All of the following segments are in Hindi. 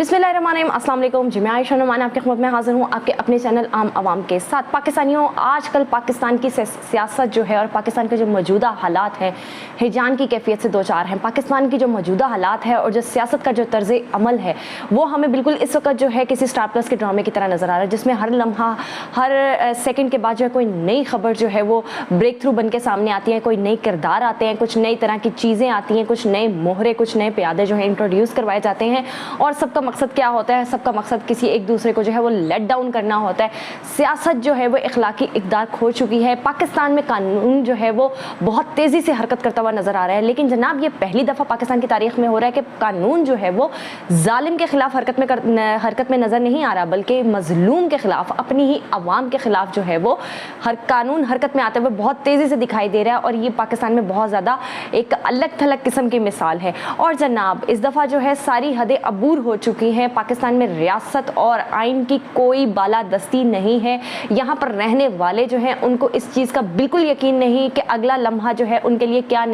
बिस्मिल्लाहिर्रहमानिर्रहीम, अस्सलाम वालेकुम। जी मैं आयशा नुमान आपकी खिदमत में हाजिर हूँ आपके अपने चैनल आम आवाम के साथ। पाकिस्तानियों, आजकल पाकिस्तान की सियासत जो है और पाकिस्तान के जो मौजूदा हालात हैं, हिजान की कैफियत से दो चार हैं। पाकिस्तान की जो मौजूदा हालात है और जो सियासत का जो तर्ज अमल है वो हमें बिल्कुल इस वक्त जो है किसी स्टार प्लस के ड्रामे की तरह नज़र आ रहा है, जिसमें हर लम्हा हर सेकेंड के बाद जो है कोई नई खबर जो है वो ब्रेक थ्रू बन के सामने आती है, कोई नई किरदार आते हैं, कुछ नई तरह की चीज़ें आती हैं, कुछ नए मोहरे, कुछ नए प्यादे जो है इंट्रोड्यूस करवाए जाते हैं। और सबका मकसद क्या होता है? सबका मकसद किसी एक दूसरे को जो है वो लेट डाउन करना होता है। सियासत जो है वो इखलाकी इक़दार खो चुकी है। पाकिस्तान में कानून जो है वो बहुत तेज़ी से हरकत करता हुआ नज़र आ रहा है, लेकिन जनाब ये पहली दफ़ा पाकिस्तान की तारीख में हो रहा है कि कानून जो है वो जालिम के ख़िलाफ़ हरकत में नज़र नहीं आ रहा, बल्कि मज़लूम के ख़िलाफ़, अपनी ही आवाम के ख़िलाफ़ जो है वो कानून हरकत में आते हुए बहुत तेज़ी से दिखाई दे रहा है। और ये पाकिस्तान में बहुत ज़्यादा एक अलग थलग किस्म की मिसाल है। और जनाब इस दफ़ा जो है सारी हदें अबूर हो चुकी हैं। पाकिस्तान में रियासत और आइन की कोई बालादस्ती नहीं है। यहाँ पर रहने वाले जो हैं उनको इस चीज़ का बिल्कुल यकीन नहीं कि अगला लम्हा जो है उनके लिए क्या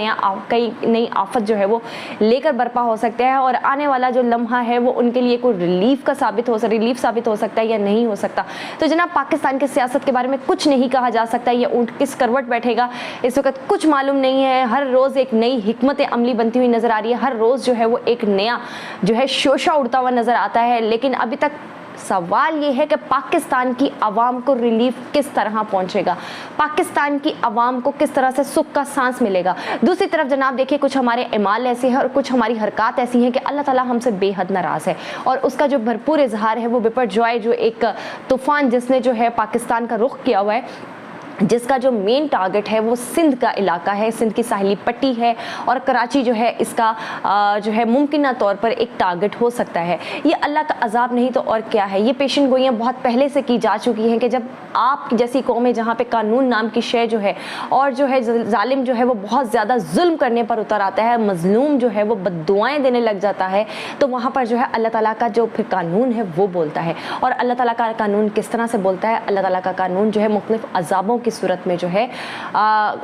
कई नई आफत जो है वो लेकर बर्पा हो सकता है, और आने वाला जो लम्हा है वो उनके लिए कोई रिलीफ साबित हो सकता है या नहीं हो सकता। तो जनाब पाकिस्तान की सियासत के बारे में कुछ नहीं कहा जा सकता। ये ऊँट किस करवट बैठेगा इस वक्त कुछ मालूम नहीं है। हर रोज़ एक नई हिकमत अमली बनती हुई नज़र आ रही है, हर रोज़ जो है वो एक नया जो है शोशा उड़ता हुआ नज़र आता है। लेकिन अभी तक सवाल ये है कि पाकिस्तान की आवाम को रिलीफ किस तरह पहुंचेगा, पाकिस्तान की आवाम को किस तरह से सुख का सांस मिलेगा। दूसरी तरफ जनाब देखिए, कुछ हमारे इमाल ऐसे हैं और कुछ हमारी हरकत ऐसी हैं कि अल्लाह ताला हमसे बेहद नाराज़ है, और उसका जो भरपूर इजहार है वो बिपरजॉय जो एक तूफ़ान जिसने जो है पाकिस्तान का रुख किया हुआ है, जिसका जो मेन टारगेट है वो सिंध का इलाका है, सिंध की साहिली पट्टी है, और कराची जो है इसका जो है मुमकिन तौर पर एक टारगेट हो सकता है। ये अल्लाह का अजाब नहीं तो और क्या है। ये पेशन गोइयाँ बहुत पहले से की जा चुकी हैं कि जब आप जैसी कौम है जहाँ पे कानून नाम की शय जो है और जो है जालिम जो है वो बहुत ज़्यादा जुल्म करने पर उतर आता है, मजलूम जो है वो बद्दुआएँ देने लग जाता है, तो वहाँ पर जो है अल्लाह ताला का जो फिर कानून है वो बोलता है। और अल्लाह ताला का कानून किस तरह से बोलता है? अल्लाह ताला का कानून जो है मुख्तलिफ अजाबों की सूरत में जो है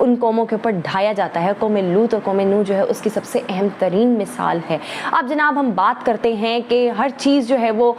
उन कौमों के ऊपर ढाया जाता है। कौम लूत और कौम नूह जो है उसकी सबसे अहम तरीन मिसाल है। अब जनाब हम बात करते हैं कि हर चीज़ जो है वो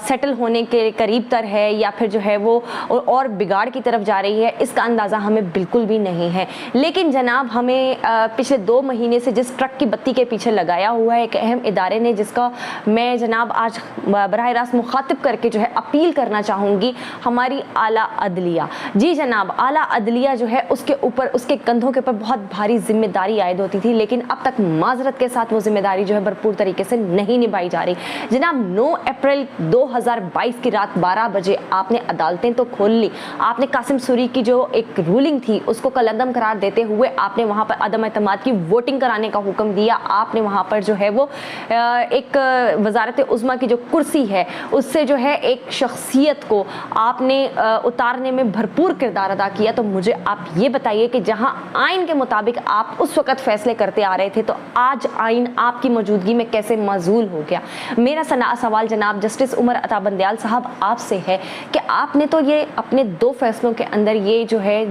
सेटल होने के करीब तर है या फिर जो है वो और बिगाड़ की तरफ जा रही है, इसका अंदाज़ा हमें बिल्कुल भी नहीं है। लेकिन जनाब हमें पिछले 2 महीने से जिस ट्रक की बत्ती के पीछे लगाया हुआ है एक अहम इदारे ने, जिसका मैं जनाब आज बराह रास्त मुखातिब करके जो है अपील करना चाहूँगी, हमारी आला अदलिया। जी जनाब, आला अदलिया जो है उसके ऊपर, उसके कंधों के ऊपर बहुत भारी जिम्मेदारी आयद होती थी, लेकिन अब तक माजरत के साथ वो जिम्मेदारी जो है भरपूर तरीके से नहीं निभाई जा रही। जनाब 9 अप्रैल 2022 की रात 12 बजे आपने अदालतें तो खोल ली, आपने कासिम सूरी की जो एक रूलिंग थी उसको कलअदम करार देते हुए आपने वहाँ पर अदम एतमाद की वोटिंग कराने का हुक्म दिया। आपने वहाँ पर जो है वो एक वजारत उज़्मा की जो कुर्सी है उससे जो है एक शख्सियत को आपने उतारने में भरपूर किरदार अदा किया। तो मुझे आप ये बताइए कि जहां आइन के मुताबिक आप उस वक्त फैसले करते आ रहे थे, तो आज आइन आपकी मौजूदगी में कैसे माजूल हो गया? मेरा सवाल जनाब जस्टिस उमर अता बंदयाल साहब आपसे है कि आपने तो ये अपने 2 फैसलों के अंदर ये जो है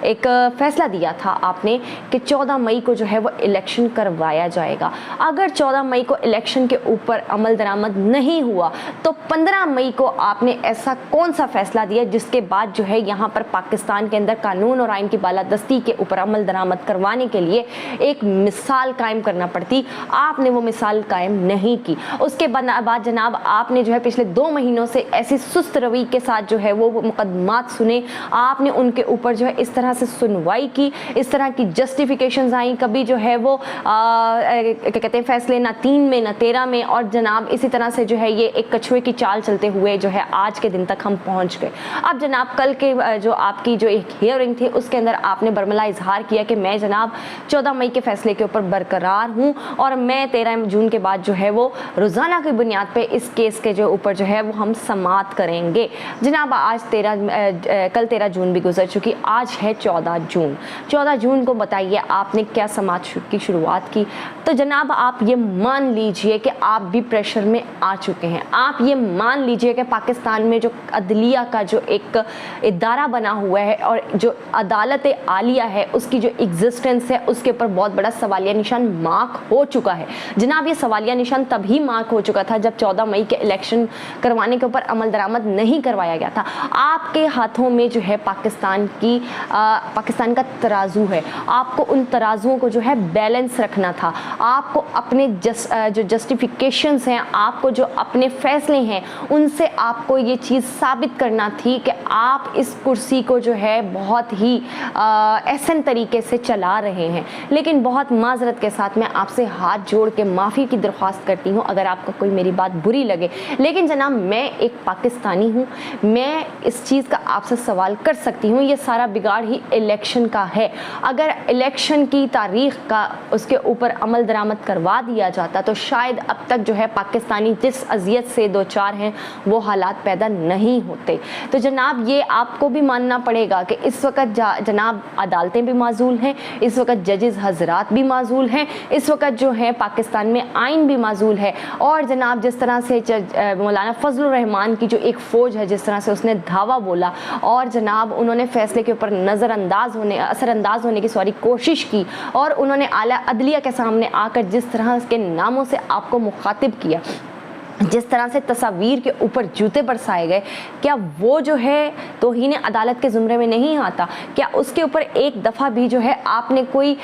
एक फैसला दिया था आपने कि 14 मई को जो है वो इलेक्शन करवाया जाएगा। अगर 14 मई को इलेक्शन के ऊपर अमल दरामद नहीं हुआ तो 15 मई को आपने ऐसा कौन सा फैसला दिया जिसके बाद जो है यहाँ पर पाकिस्तान के अंदर कानून और आइन की बालादस्ती के ऊपर अमल दरामद करवाने के लिए एक मिसाल कायम करना पड़ती? आपने वो मिसाल कायम नहीं की। उसके बाद जनाब आपने जो है पिछले 2 महीनों से ऐसी सुस्त रवि के साथ जो है वो मुकदमात सुने, आपने उनके ऊपर जो है इस तरह से सुनवाई की, इस तरह की जस्टिफिकेशंस आई, कभी जो है वो क्या कहते हैं फैसले ना 3 में ना 13 में, और जनाब इसी तरह से जो है ये एक कछुए की चाल चलते हुए जो है आज के दिन तक हम पहुँच गए। अब जनाब कल के जो आपकी जो एक हियरिंग थी उसके अंदर आपने बरमला इजहार किया कि मैं जनाब 14 मई के फैसले के ऊपर बरकरार हूँ और मैं 13 जून के बाद जो है वो रोज़ाना की बुनियाद पे इस केस के जो ऊपर जो है वो हम समाअत करेंगे। जनाब आज कल 13 जून भी गुजर चुकी, आज है 14 जून। 14 जून को बताइए आपने क्या समाअत की शुरुआत की? तो जनाब आप ये मान लीजिए कि आप भी प्रेशर में आ चुके हैं। आप ये मान लीजिए कि पाकिस्तान में जो अदलिया का जो एक इदारा बना हुआ है और जो अदालत आलिया है उसकी जो एग्जिस्टेंस है उसके ऊपर बहुत बड़ा सवालिया निशान मार्क हो चुका है। जनाब, ये सवालिया निशान तभी मार्क हो चुका था जब 14 मई के इलेक्शन करवाने के ऊपर अमल दरामद नहीं करवाया गया था। आपके हाथों में जो है पाकिस्तान का तराजू है, आपको उन तराजुओं को जो है बैलेंस रखना था। आपको अपने जो जस्टिफिकेशंस हैं, आपको जो अपने फैसले हैं, उनसे आपको ये चीज़ साबित करना थी कि आप इस कुर्सी को जो है बहुत ही एहसन तरीके से चला रहे हैं। लेकिन बहुत माजरत के साथ मैं आपसे हाथ जोड़ के माफ़ी की दरख्वास्त करती हूँ अगर आपको कोई मेरी बात बुरी लगे। लेकिन जनाब, मैं एक पाकिस्तानी हूँ, मैं इस चीज़ का आपसे सवाल कर सकती हूँ। ये सारा बिगाड़ ही इलेक्शन का है। अगर इलेक्शन की तारीख का उसके ऊपर अमल दरामद करवा दिया जाता तो शायद अब तक जो है पाकिस्तानी जिस अजियत से दो चार हैं वो हालात पैदा नहीं होते। तो जनाब, ये आपको भी मानना पड़ेगा कि इस वक्त जनाब अदालतें भी माजूल हैं, इस वक्त जजेस हजरात भी माजूल हैं, इस वक्त जो है पाकिस्तान में आइन भी माजूल है। और जनाब, जिस तरह से मौलाना फजलुर रहमान की जो एक फ़ौज है, जिस तरह से उसने धावा बोला और जनाब उन्होंने फैसले के ऊपर असरअंदाज होने की कोशिश की और उन्होंने आला अदलिया के सामने आकर जिस तरह के नामों से आपको मुखातिब किया, जिस तरह से तस्वीर के ऊपर जूते बरसाए गए, क्या वो जो है तौहीन अदालत के ज़ुमरे में नहीं आता? क्या उसके ऊपर एक दफ़ा भी जो है आपने कोई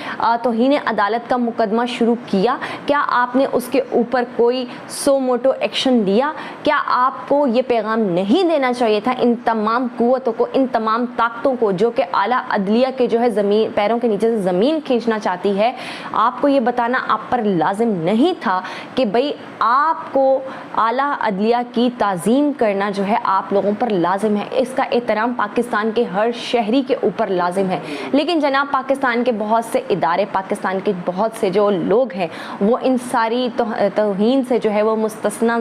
तौहीन अदालत का मुकदमा शुरू किया? क्या आपने उसके ऊपर कोई सो मोटो एक्शन लिया? क्या आपको ये पैगाम नहीं देना चाहिए था इन तमाम कुव्वतों को, इन तमाम ताकतों को जो कि आला अदलिया के जो है ज़मीन पैरों के नीचे से ज़मीन खींचना चाहती है? आपको ये बताना आप पर लाजिम नहीं था कि भाई आपको आला अदलिया की ताज़ीम करना जो है आप लोगों पर लाजिम है, इसका एहतराम पाकिस्तान के हर शहरी के ऊपर लाजिम है। लेकिन जनाब, पाकिस्तान के बहुत से इदारे, पाकिस्तान के बहुत से जो लोग हैं वो इन सारी तौहीन से जो है वो मुस्तस्ना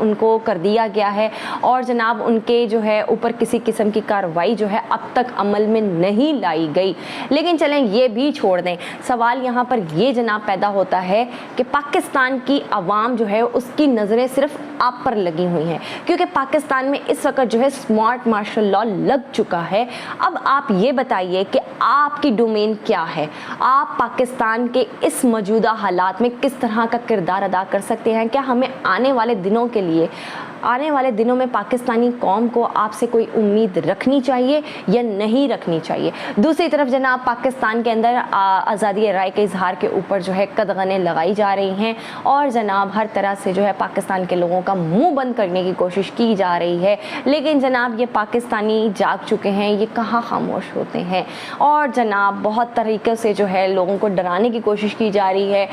उनको कर दिया गया है और जनाब उनके जो है ऊपर किसी किस्म की कार्रवाई जो है अब तक अमल में नहीं लाई गई। लेकिन चलें ये भी छोड़ दें, सवाल यहाँ पर ये जनाब पैदा होता है कि पाकिस्तान की आवाम जो है उसकी नज़रें सिर्फ आप पर लगी हुई हैं क्योंकि पाकिस्तान में इस वक्त जो है स्मार्ट मार्शल लॉ लग चुका है। अब आप ये बताइए कि आपकी डोमेन क्या है? आप पाकिस्तान के इस मौजूदा हालात में किस तरह का किरदार अदा कर सकते हैं? क्या हमें आने वाले दिनों में पाकिस्तानी कौम को आपसे कोई उम्मीद रखनी चाहिए या नहीं रखनी चाहिए? दूसरी तरफ जनाब, पाकिस्तान के अंदर आज़ादी राय के इजहार के ऊपर जो है कदगनें लगाई जा रही हैं और जनाब हर तरह से जो है पाकिस्तान के लोगों का मुंह बंद करने की कोशिश की जा रही है। लेकिन जनाब, ये पाकिस्तानी जाग चुके हैं, ये कहाँ खामोश होते हैं और जनाब बहुत तरीक़े से जो है लोगों को डराने की कोशिश की जा रही है।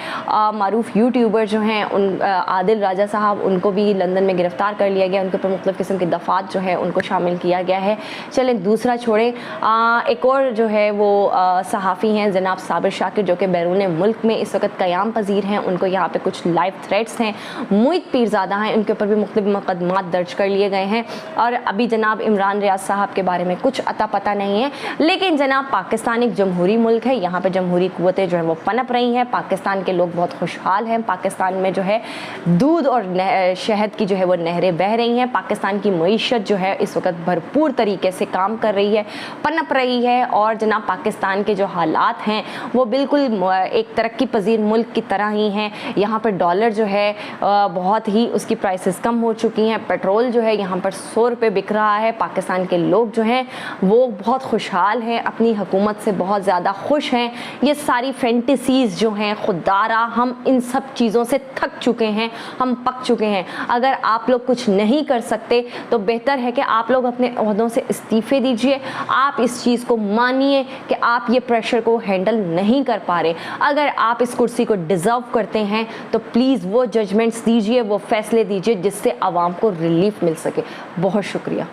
मारूफ यूट्यूबर जो हैं आदिल राजा साहब, उनको भी लंदन में गिरफ्तार कर लिया गया, उनके ऊपर मुख्तलिफ़ किस्म की दफ़ात जो है उनको शामिल किया गया है। चलें दूसरा छोड़ें, एक और जो है वो सहाफ़ी हैं जनाब साबिर शाकिर जो कि बैरून मुल्क में इस वक्त क़याम पजीर हैं, उनको यहाँ पे कुछ लाइव थ्रेट्स हैं। मुईद पीरज़ादा हैं, उनके ऊपर भी मुख्तलिफ़ मुकदमात दर्ज कर लिए गए हैं और अभी जनाब इमरान रियाज साहब के बारे में कुछ अता पता नहीं है। लेकिन जनाब पाकिस्तान एक जमहूरी मुल्क है, यहाँ पर जमहूरी कुव्वतें जो है वो पनप रही हैं, पाकिस्तान के लोग बहुत खुशहाल हैं, पाकिस्तान में जो है दूध और शहद की जो है वो नहरें बह रही हैं, पाकिस्तान की मईशत जो है इस वक्त भरपूर तरीके से काम कर रही है, पनप रही है और जनाब पाकिस्तान के जो हालात हैं वो बिल्कुल एक तरक्की पजीर मुल्क की तरह ही हैं। यहाँ पर डॉलर जो है बहुत ही उसकी प्राइसेस कम हो चुकी हैं, पेट्रोल जो है यहाँ पर 100 रुपये बिक रहा है, पाकिस्तान के लोग जो हैं वो बहुत खुशहाल हैं, अपनी हुकूमत से बहुत ज़्यादा खुश हैं। ये सारी फैंटेसीज़ जो हैं खुदारा, हम इन सब चीज़ों से थक चुके हैं, हम पक चुके हैं। अगर आप लोग कुछ नहीं कर सकते तो बेहतर है कि आप लोग अपने ओहदों से इस्तीफ़े दीजिए। आप इस चीज़ को मानिए कि आप ये प्रेशर को हैंडल नहीं कर पा रहे। अगर आप इस कुर्सी को डिज़र्व करते हैं तो प्लीज़ वो जजमेंट्स दीजिए, वो फैसले दीजिए जिससे आवाम को रिलीफ मिल सके। बहुत शुक्रिया।